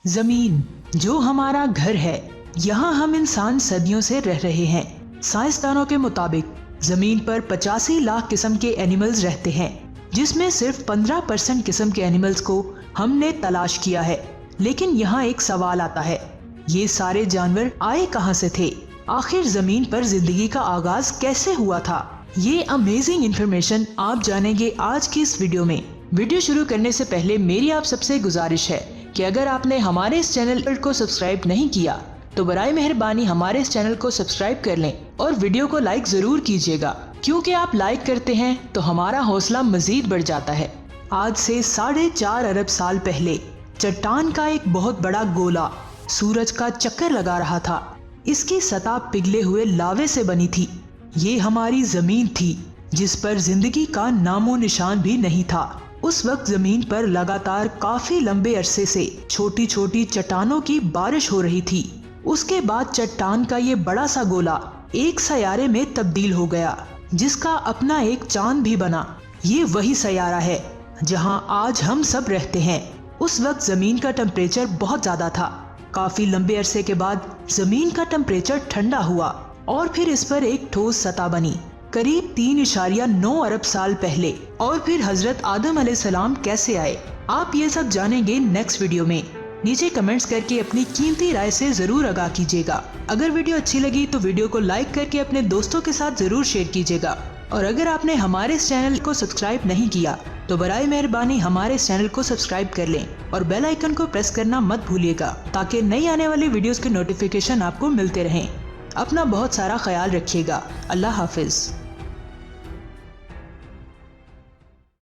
जमीन जो हमारा घर है, यहाँ हम इंसान सदियों से रह रहे हैं। साइंसदानों के मुताबिक जमीन पर 85 लाख किस्म के एनिमल्स रहते हैं, जिसमें सिर्फ 15% किस्म के एनिमल्स को हमने तलाश किया है। लेकिन यहाँ एक सवाल आता है, ये सारे जानवर आए कहाँ से थे? आखिर जमीन पर जिंदगी का आगाज कैसे हुआ था? ये अमेजिंग इंफॉर्मेशन आप जानेंगे आज की इस वीडियो में। वीडियो शुरू करने से पहले मेरी आप सबसे गुजारिश है कि अगर आपने हमारे इस चैनल को सब्सक्राइब नहीं किया तो बराए मेहरबानी हमारे इस चैनल को सब्सक्राइब कर लें और वीडियो को लाइक जरूर कीजिएगा, क्योंकि आप लाइक करते हैं तो हमारा हौसला मजीद बढ़ जाता है। आज से 4.5 अरब साल पहले चट्टान का एक बहुत बड़ा गोला सूरज का चक्कर लगा रहा था। इसकी सतह पिघले हुए लावे से बनी थी। ये हमारी जमीन थी, जिस पर जिंदगी का नामो निशान भी नहीं था। उस वक्त जमीन पर लगातार काफी लंबे अरसे से छोटी छोटी चट्टानों की बारिश हो रही थी। उसके बाद चट्टान का ये बड़ा सा गोला एक सैयारे में तब्दील हो गया, जिसका अपना एक चांद भी बना। ये वही सैयारा है जहां आज हम सब रहते हैं। उस वक्त जमीन का टेम्परेचर बहुत ज्यादा था। काफी लंबे अरसे के बाद जमीन का टेम्परेचर ठंडा हुआ और फिर इस पर एक ठोस सतह बनी। करीब 3.9 अरब साल पहले। और फिर हजरत आदम अलैहिस्सलाम कैसे आए, आप ये सब जानेंगे नेक्स्ट वीडियो में। नीचे कमेंट्स करके अपनी कीमती राय से जरूर आगाह कीजिएगा। अगर वीडियो अच्छी लगी तो वीडियो को लाइक करके अपने दोस्तों के साथ जरूर शेयर कीजिएगा। और अगर आपने हमारे इस चैनल को सब्सक्राइब नहीं किया तो बराए मेहरबानी हमारे इस चैनल को सब्सक्राइब कर लें और बेल आइकन को प्रेस करना मत भूलिएगा, ताकि नई आने वाली वीडियोस के नोटिफिकेशन आपको मिलते रहें। अपना बहुत सारा ख्याल रखिएगा। अल्लाह हाफिज।